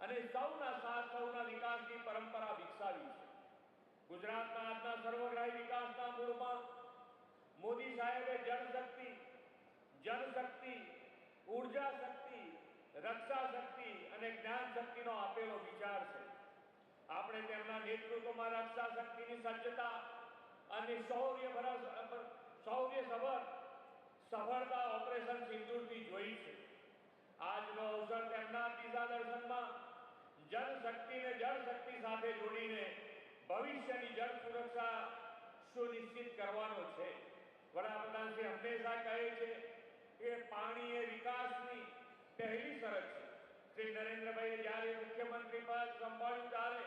અને સૌના સાથ સૌના વિકાસની પરંપરા વિકસાવી છે। ગુજરાતના આજના સર્વગ્રાહી વિકાસના મૂળમાં મોદી સાહેબે જનશક્તિ, ઉર્જા શક્તિ, રક્ષા શક્તિ અને જ્ઞાન શક્તિનો આપેલો વિચાર છે। આપણે તેમના નેતૃત્વમાં રક્ષા શક્તિની સજ્જતા અને શૌર્યસભર સફળતા ઓપરેશન સિંદૂરથી જોઈ છે। આજનો અવસર તેમના ત્રીજા દર્શનમાં જનશક્તિને જળશક્તિ સાથે જોડીને ભવિષ્યની જળ સુરક્ષા સુનિશ્ચિત કરવાનો છે। વડાપ્રધાનશ્રી હંમેશા કહે છે કે પાણી એ વિકાસની પહેલી શરત છે। શ્રી નરેન્દ્રભાઈએ જ્યારે મુખ્યમંત્રી પદ સંભાળ્યું ત્યારે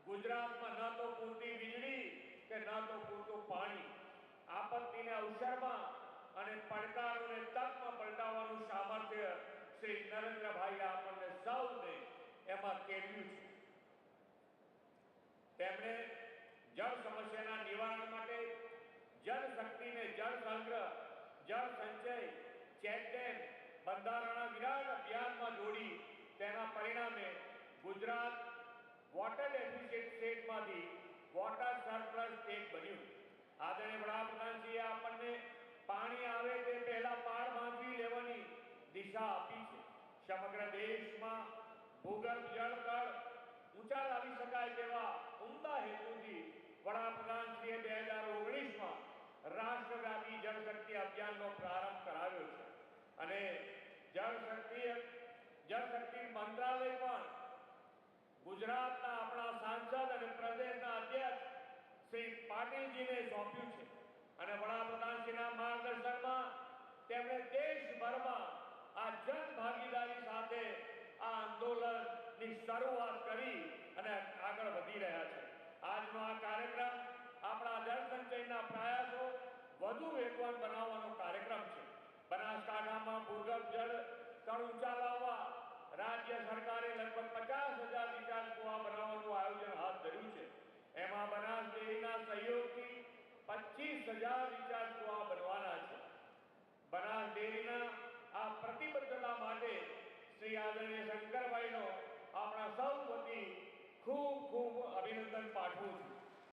ગુજરાતમાં ન તો પૂરતી વીજળી કે ન તો પૂરતું પાણી, આપત્તિને અવસરમાં અને પડકારોને તકમાં પલટાવવાનું સામર્થ્ય શ્રી નરેન્દ્રભાઈએ આપણને સૌને એમાં કેળવ્યું છે। તેમણે જળ સમસ્યાના નિવારણ માટે જળ શક્તિને જળ સંગ્રહ, જળ સંચય, ચેકડેમ, બંધારણના વિરાટ અભિયાનમાં જોડી તેના પરિણામે ગુજરાત વોટર ડેફિસિટ સ્ટેટમાંથી વોટર સરપ્લસ સ્ટેટ બન્યું। આદરણીય વડાપ્રધાનશ્રીએ આપણને પાણી આવે તે પહેલા પાળ બાંધી લેવાની દિશા આપી છે। સમગ્ર દેશમાં ભૂગર્ભ જળ તળ ઊંચા લાવી શકાય તેવા ઉમદા હેતુથી વડાપ્રધાનશ્રીએ 2019માં રાષ્ટ્રવ્યાપી જળશક્તિ અભિયાનનો પ્રારંભ કરાવ્યો છે અને જળશક્તિ મંત્રાલય પણ ગુજરાતના આપણા સાંસદ અને પ્રદેશના અધ્યક્ષ શ્રી પાટીલજીને સોંપ્યું છે અને વડાપ્રધાનશ્રીના માર્ગદર્શનમાં તેમણે દેશભરમાં આ જન ભાગીદારી સાથે આ આંદોલનની શરૂઆત કરી અને આગળ વધી રહ્યા છે। આજનો આ કાર્યક્રમ આપણા જળ સંચયના પ્રયાસો વધુ વેગવાન બનાવવાનો કાર્યક્રમ છે। બનાસકાંઠામાં ભૂગર્ભ જળ તળ ઊંચા લાવવા રાજ્ય સરકારે લગભગ 50,000 રિચાર્જ કુવા બનાવવાનું આયોજન હાથ ધર્યું છે। એમાં બનાસ ડેરીના સહયોગથી 25,000 રિચાર્જ કુવા બનવાના છે। બનાસ ડેરીના આ પ્રતિબદ્ધતા માટે શ્રી આદરણીય શંકરભાઈનો આપણા સૌ વતી ખૂબ ખૂબ અભિનંદન પાઠવું છું।